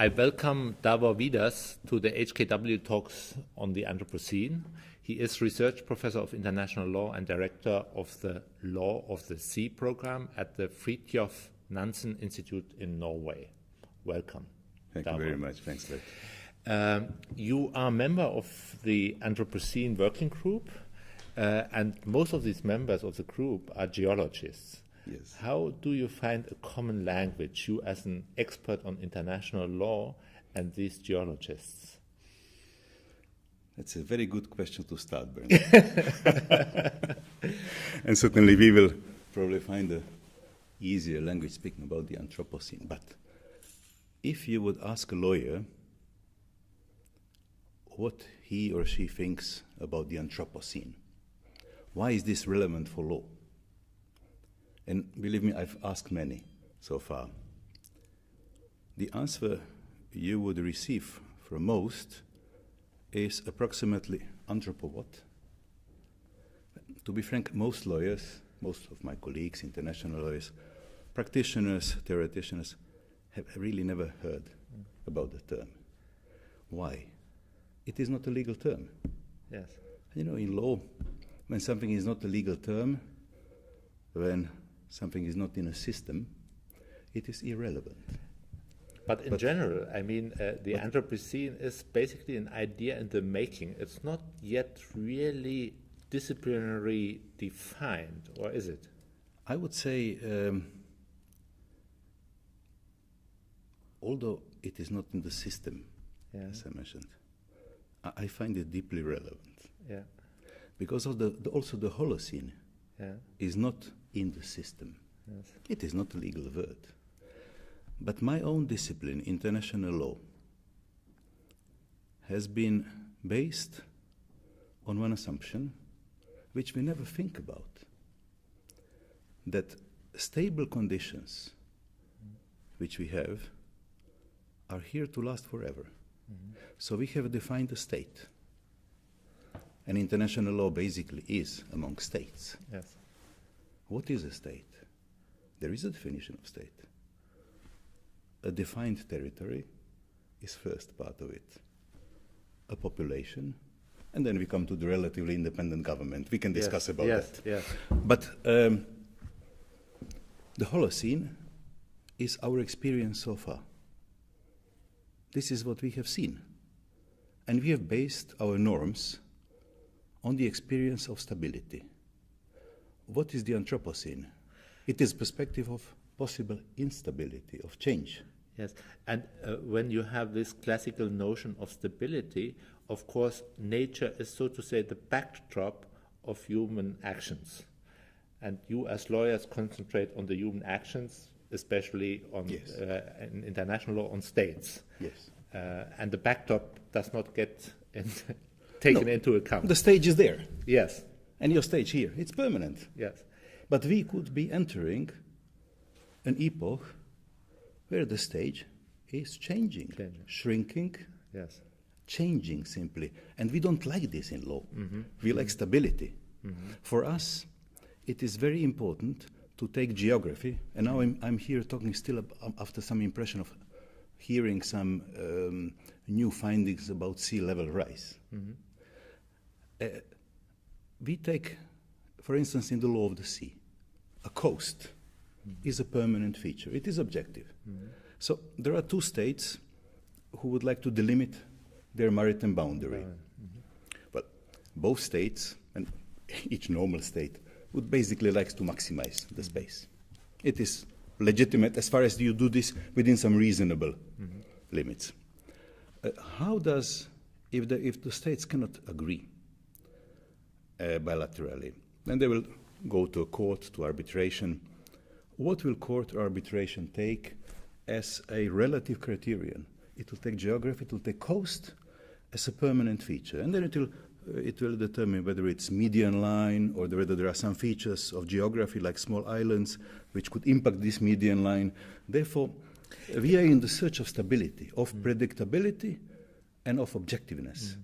I welcome DavorVidas to the HKW talks on the Anthropocene. He is research professor of international law and director of the Law of the Sea program at the Fridtjof Nansen Institute in Norway. Welcome. Thank you very much. Thanks, Led. You are a member of the Anthropocene working group, and most of these members of the group are geologists. Yes. How do you find a common language, you as an expert on international law and these geologists? That's a very good question to start, Bernd. And certainly we will probably find an easier language speaking about the Anthropocene. But if you would ask a lawyer what he or she thinks about the Anthropocene, why is this relevant for law? And believe me, I've asked many so far. The answer you would receive from most is approximately anthropo what? To be frank, most lawyers, most of my colleagues, international lawyers, practitioners, theoreticians, have really never heard about the term. Why? It is not a legal term. Yes. You know, in law, when something is not a legal term, when something is not in a system, it is irrelevant. But in general, I mean, the Anthropocene is basically an idea in the making. It's not yet really disciplinary defined, or is it? I would say, although it is not in the system, as I mentioned, I find it deeply relevant. Yeah. Because of also the Holocene is not in the system. Yes. It is not a legal word. But my own discipline, international law, has been based on one assumption, which we never think about, that stable conditions which we have are here to last forever. Mm-hmm. So we have defined a state. And international law basically is among states. Yes. What is a state? There is a definition of state. A defined territory is first part of it. A population, and then we come to the relatively independent government. We can discuss about that. Yes. But the Holocene is our experience so far. This is what we have seen. And we have based our norms on the experience of stability. What is the Anthropocene? It is perspective of possible instability, of change. Yes, and when you have this classical notion of stability, of course, nature is, so to say, the backdrop of human actions. And you as lawyers concentrate on the human actions, especially on in international law, on states. Yes. And the backdrop does not get taken into account. The stage is there. Yes. And your stage here, it's permanent. Yes. But we could be entering an epoch where the stage is changing. Shrinking, changing simply. And we don't like this in law. Mm-hmm. We like stability. Mm-hmm. For us, it is very important to take geography, and now I'm here talking still after some impression of hearing some new findings about sea level rise. Mm-hmm. We take, for instance, in the law of the sea, a coast is a permanent feature. It is objective. Mm-hmm. So there are two states who would like to delimit their maritime boundary. Mm-hmm. But both states, and each normal state, would basically like to maximize the space. It is legitimate as far as you do this within some reasonable limits. How does, if the states cannot agree bilaterally, then they will go to a court, to arbitration. What will court or arbitration take as a relative criterion? It will take geography, it will take coast as a permanent feature, and then it will determine whether it's median line or whether there are some features of geography like small islands which could impact this median line. Therefore, we are in the search of stability, of predictability, and of objectiveness.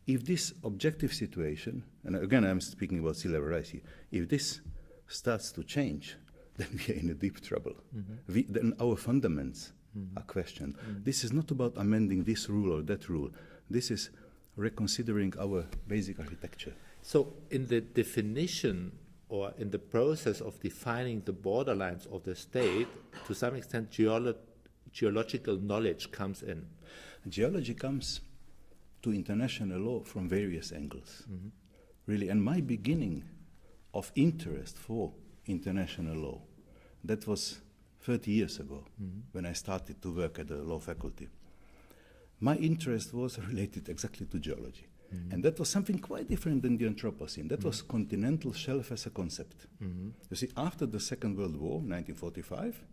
If this objective situation, and again I'm speaking about sea level rise here, if this starts to change, then we are in a deep trouble. Then our fundamentals are questioned. This is not about amending this rule or that rule. This is reconsidering our basic architecture. So in the definition or in the process of defining the borderlines of the state, to some extent geological knowledge comes in. Geology comes to international law from various angles, really. And my beginning of interest for international law, that was 30 years ago, when I started to work at the law faculty. My interest was related exactly to geology. And that was something quite different than the Anthropocene. That was continental shelf as a concept. You see, after the Second World War, 1945,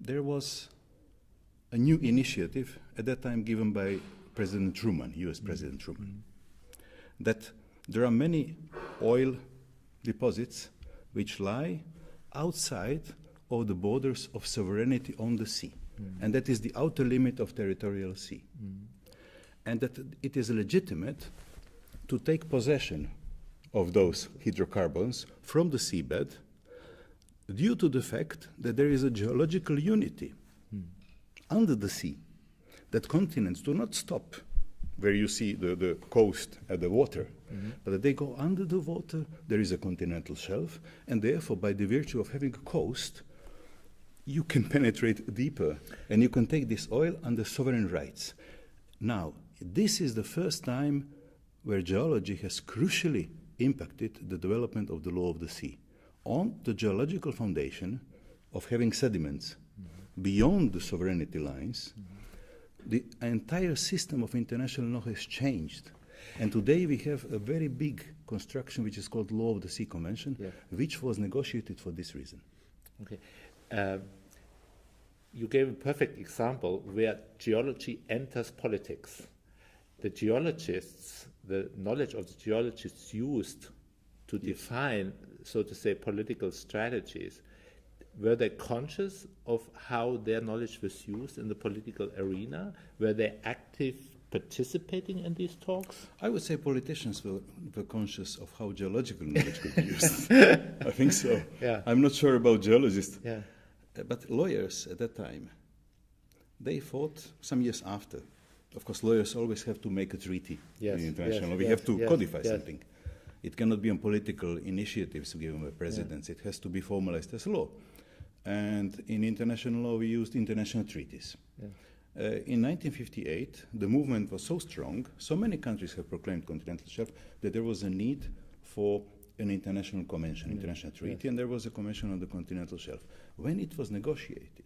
there was a new initiative at that time given by President Truman, US President Truman, that there are many oil deposits which lie outside of the borders of sovereignty on the sea. And that is the outer limit of territorial sea. And that it is legitimate to take possession of those hydrocarbons from the seabed due to the fact that there is a geological unity under the sea, that continents do not stop where you see the coast at the water, but that they go under the water. There is a continental shelf, and therefore, by the virtue of having a coast, you can penetrate deeper, and you can take this oil under sovereign rights. Now, this is the first time where geology has crucially impacted the development of the law of the sea on the geological foundation of having sediments beyond the sovereignty lines. The entire system of international law has changed. And today we have a very big construction which is called Law of the Sea Convention, which was negotiated for this reason. Okay. You gave a perfect example where geology enters politics. The geologists, the knowledge of the geologists used to define, so to say, political strategies, were they conscious of how their knowledge was used in the political arena? Were they active participating in these talks? I would say politicians were conscious of how geological knowledge could be used. I think so. Yeah. I'm not sure about geologists. Yeah. But lawyers at that time, they fought some years after. Of course, lawyers always have to make a treaty in international law. We have to codify something. It cannot be on political initiatives given by presidents. It has to be formalized as law. And in international law, we used international treaties. In 1958, the movement was so strong, so many countries have proclaimed continental shelf, that there was a need for an international convention, international treaty, and there was a convention on the continental shelf. When it was negotiated,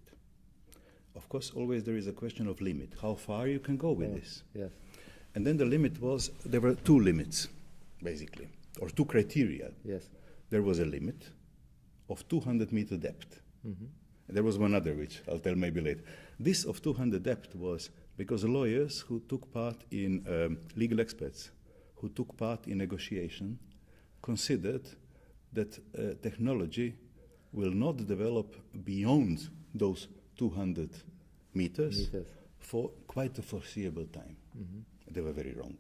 of course, always there is a question of limit, how far you can go with this. And then the limit was, there were two limits, basically, or two criteria. There was a limit of 200-meter depth. There was one other, which I'll tell maybe later. This of 200 depth was because the lawyers who took part in, legal experts, who took part in negotiation, considered that technology will not develop beyond those 200 meters for quite a foreseeable time. They were very wrong.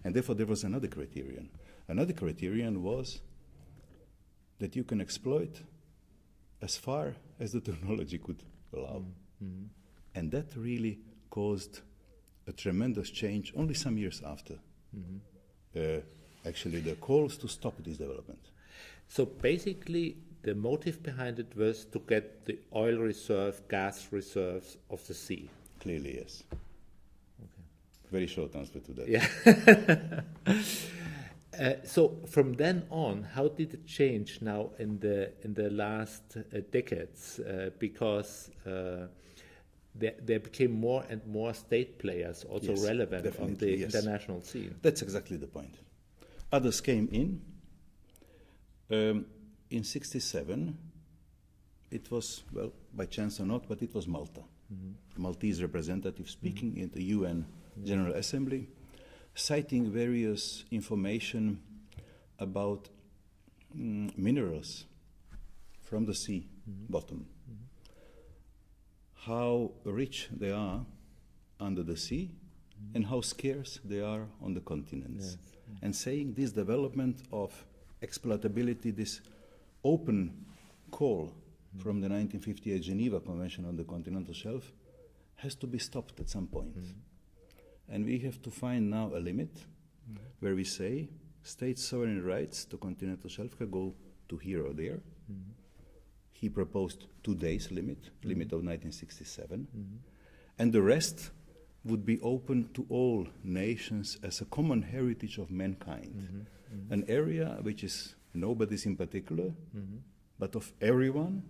And therefore there was another criterion. Another criterion was that you can exploit as far as the technology could allow. And that really caused a tremendous change only some years after. Actually, the calls to stop this development. So basically, the motive behind it was to get the oil reserve, gas reserves of the sea. Clearly, yes. Very short answer to that. So from then on, how did it change now in the last decades? Because there became more and more state players also relevant on the international scene. That's exactly the point. Others came in. In 1967, it was, well, by chance or not, but it was Malta. Maltese representative speaking in the UN General Assembly, citing various information about minerals from the sea bottom, how rich they are under the sea, and how scarce they are on the continents, and saying this development of exploitability, this open call from the 1958 Geneva Convention on the continental shelf has to be stopped at some point. And we have to find now a limit where we say states' sovereign rights to continental shelf can go to here or there. He proposed 2 days limit of 1967. And the rest would be open to all nations as a common heritage of mankind. An area which is nobody's in particular, but of everyone,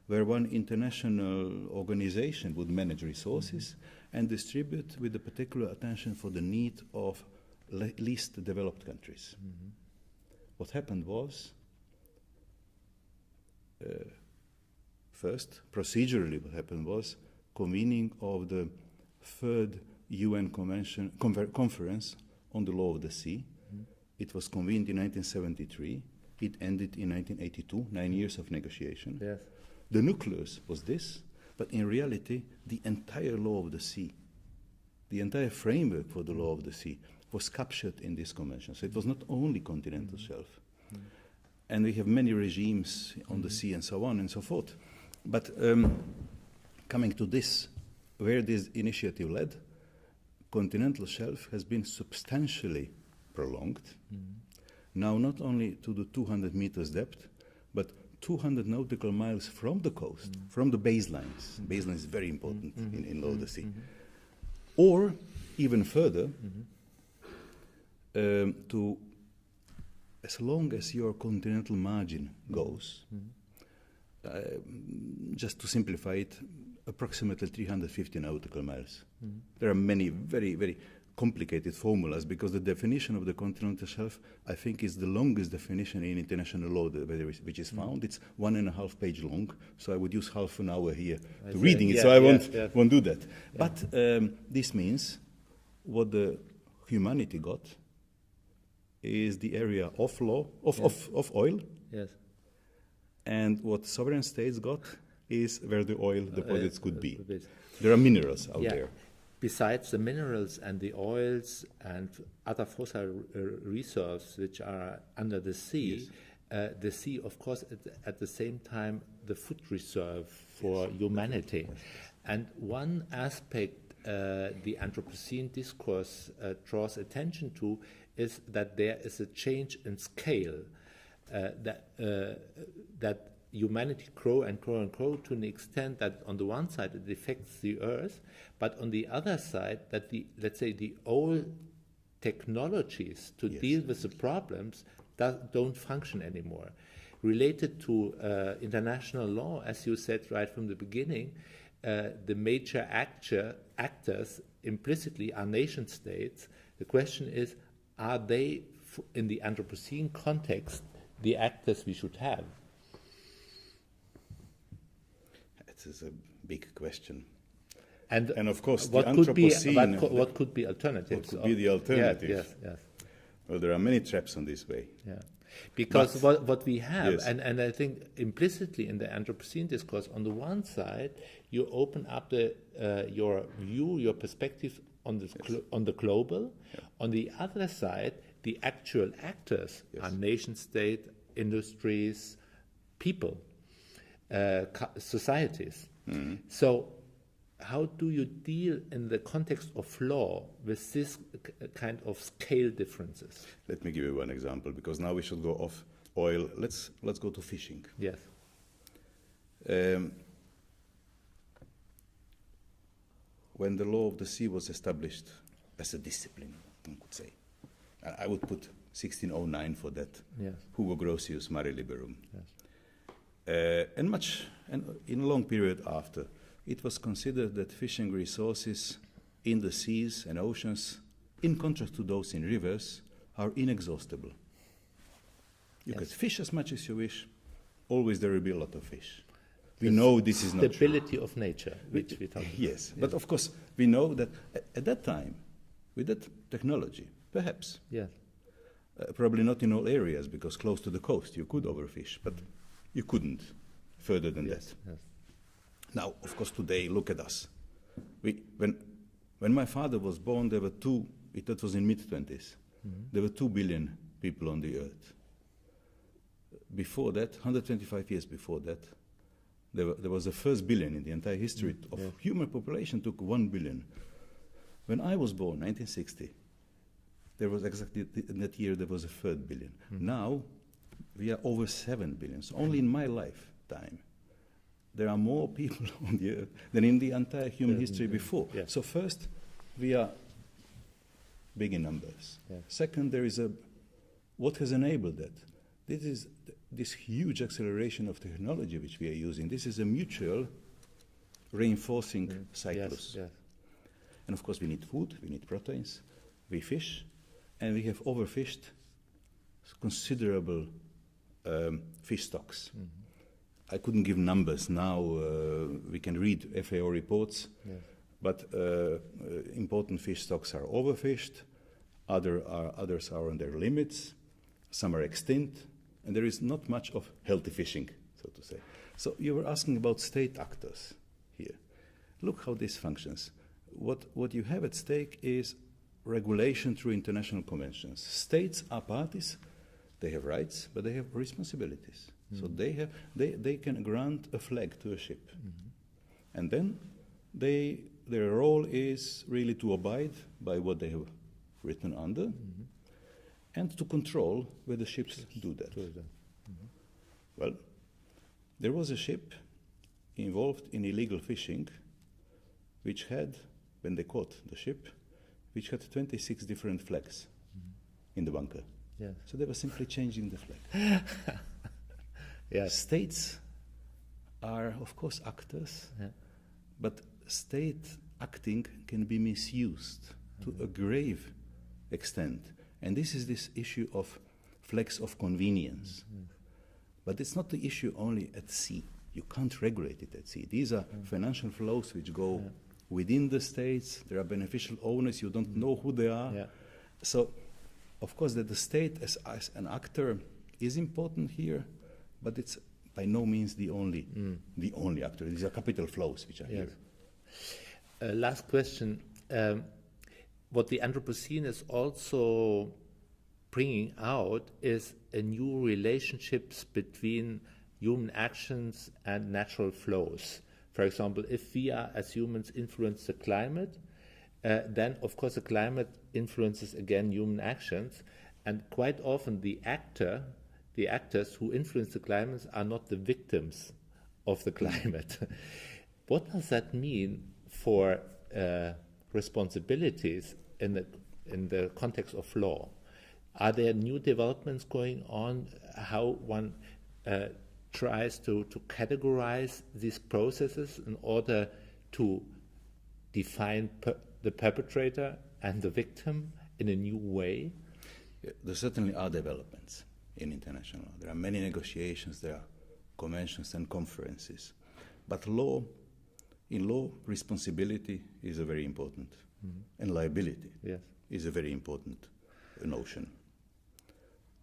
where one international organization would manage resources and distribute with a particular attention for the need of least developed countries. What happened was, first, procedurally what happened was convening of the third UN conference on the law of the sea. It was convened in 1973. It ended in 1982, 9 years of negotiation. Yes. The nucleus was this, but in reality, the entire law of the sea, the entire framework for the law of the sea was captured in this convention. So it was not only continental shelf. And we have many regimes on the sea and so on and so forth. But coming to this, where this initiative led, continental shelf has been substantially prolonged. Now not only to the 200 meters depth, but 200 nautical miles from the coast, from the baselines. Baseline is very important in law of the sea. Or even further, to as long as your continental margin goes, just to simplify it, approximately 350 nautical miles. There are many very, very complicated formulas because the definition of the continental shelf, I think, is the longest definition in international law which is found. It's 1.5 page long, so I would use half an hour here to reading it, so I won't do that. But this means what the humanity got is the area of law, of oil. Yes. And what sovereign states got is where the oil deposits could be. There are minerals out there. Besides the minerals and the oils and other fossil reserves which are under the sea, the sea, of course, at the same time, the food reserve for humanity. And one aspect the Anthropocene discourse draws attention to is that there is a change in scale, that humanity grow and grow and grow to an extent that on the one side it affects the earth, but on the other side that let's say the old technologies to deal with the problems don't function anymore. Related to international law, as you said right from the beginning, the major actors implicitly are nation states. The question is, are they, in the Anthropocene context, the actors we should have? It is a big question. And of course, what could be alternatives? What could be the alternative? Yes. Well, there are many traps on this way. Yeah. Because what we have, and I think implicitly in the Anthropocene discourse, on the one side, you open up your view, your perspective on the global. Yeah. On the other side, the actual actors are nation state, industries, people, societies. Mm-hmm. So how do you deal in the context of law with this kind of scale differences? Let me give you one example, because now we should go off oil. Let's go to fishing. Yes. When the law of the sea was established as a discipline, one could say, I would put 1609 for that. Yes. Hugo Grotius, Mare Liberum. Yes. And in a long period after, it was considered that fishing resources in the seas and oceans, in contrast to those in rivers, are inexhaustible. You can fish as much as you wish, always there will be a lot of fish. We know this is not true. Stability of nature, which we talk about. Yes, but of course we know that at that time, with that technology, perhaps, probably not in all areas, because close to the coast you could overfish, but you couldn't further than that. Yes. Now, of course, today, look at us. When my father was born, there were that was in mid-20s, there were 2 billion people on the earth. Before that, 125 years before that, There was the first billion in the entire history of human population, took 1 billion. When I was born, 1960, there was exactly in that year there was a third billion. Now we are over 7 billion. So only in my lifetime there are more people on the earth than in the entire human history before. So first, we are big in numbers. Second, there is what has enabled that? This is this huge acceleration of technology which we are using. This is a mutual reinforcing cyclus. And of course we need food, we need proteins, we fish, and we have overfished considerable fish stocks. I couldn't give numbers now. We can read FAO reports, but important fish stocks are overfished, others are on their limits, some are extinct, and there is not much of healthy fishing, so to say. So you were asking about state actors here. Look how this functions. What you have at stake is regulation through international conventions. States are parties, they have rights, but they have responsibilities. So they can grant a flag to a ship. And then their role is really to abide by what they have written under, and to control whether ships do that. Well, there was a ship involved in illegal fishing, which had, when they caught the ship, which had 26 different flags in the bunker. So they were simply changing the flag. States are, of course, actors, but state acting can be misused to a grave extent. And this is this issue of flags of convenience. But it's not the issue only at sea. You can't regulate it at sea. These are financial flows which go within the states. There are beneficial owners. You don't know who they are. So, of course, that the state as an actor is important here, but it's by no means the only actor. These are capital flows which are here. Last question. What the Anthropocene is also bringing out is a new relationships between human actions and natural flows. For example, if we are, as humans, influence the climate, then, of course, the climate influences, again, human actions. And quite often the actors who influence the climate are not the victims of the climate. What does that mean for responsibilities in the context of law? Are there new developments going on? How one tries to categorize these processes in order to define the perpetrator and the victim in a new way? There certainly are developments in international law. There are many negotiations, there are conventions and conferences. But in law, responsibility is a very important, and liability is a very important notion.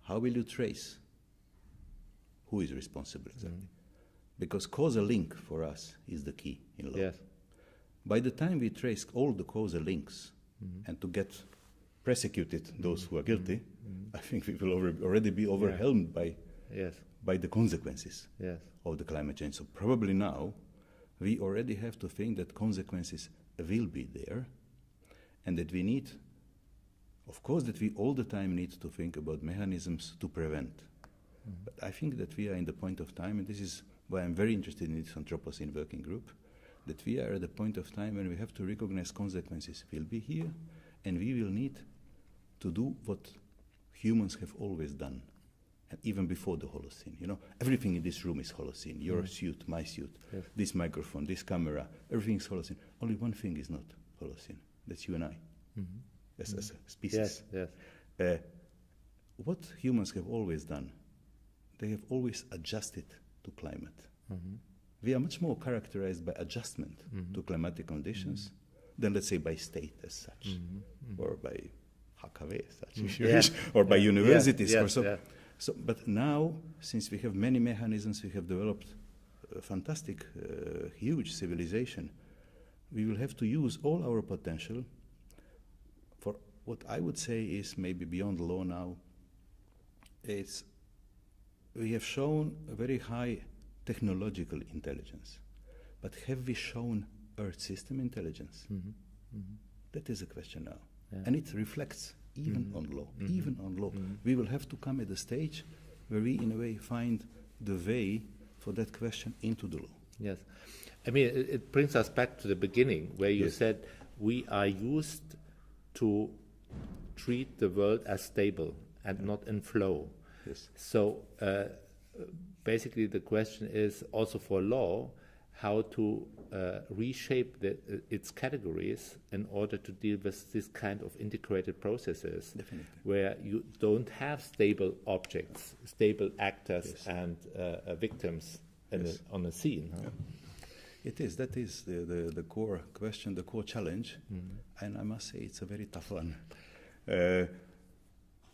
How will you trace who is responsible exactly? Because causal link for us is the key in law. By the time we trace all the causal links and to get prosecuted those who are guilty, I think we will already be overwhelmed by the consequences of the climate change. So probably now we already have to think that consequences will be there, and that we need, of course, that we all the time need to think about mechanisms to prevent. But I think that we are in the point of time, and this is why I'm very interested in this Anthropocene working group, that we are at the point of time when we have to recognize consequences will be here, and we will need to do what humans have always done, and even before the Holocene. You know, everything in this room is Holocene. Your suit, my suit, this microphone, this camera, everything is Holocene. Only one thing is not Holocene. That's you and I, as a species. What humans have always done, they have always adjusted to climate. We are much more characterized by adjustment to climatic conditions than, let's say, by state as such, or by HKW as such, if you wish, or by universities or so. So, but now, since we have many mechanisms, we have developed a fantastic, huge civilization, we will have to use all our potential for what I would say is maybe beyond law now. We have shown a very high technological intelligence. But have we shown Earth system intelligence? That is a question now. Yeah. And it reflects even on law, even on law. We will have to come at a stage where we, in a way, find the way for that question into the law. Yes. I mean, it brings us back to the beginning, where you said we are used to treat the world as stable and not in flow. Yes. So basically the question is also for law, how to reshape its categories in order to deal with this kind of integrated processes. Definitely. Where you don't have stable objects, stable actors and victims on a scene. Huh? Yeah. It is. That is the core question, the core challenge. And I must say it's a very tough one.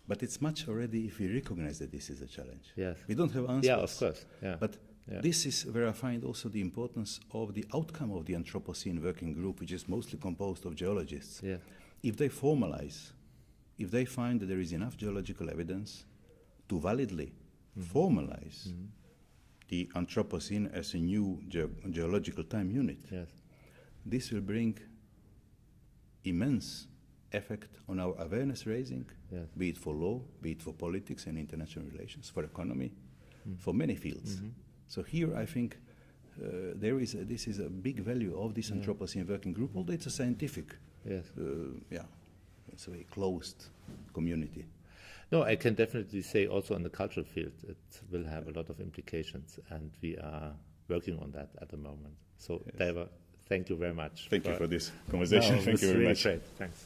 But it's much already if we recognize that this is a challenge. Yes. We don't have answers. Yeah, of course. Yeah. But this is where I find also the importance of the outcome of the Anthropocene working group, which is mostly composed of geologists. Yeah. If they formalize, if they find that there is enough geological evidence to validly formalize the Anthropocene as a new geological time unit, this will bring immense effect on our awareness raising, be it for law, be it for politics and international relations, for economy, for many fields. So here I think this is a big value of this Anthropocene working group, although it's a scientific, it's a very closed community. No, I can definitely say also in the cultural field it will have a lot of implications, and we are working on that at the moment. So, Davor, thank you very much. Thank you for this conversation. No, thank you very really much. Great. Thanks.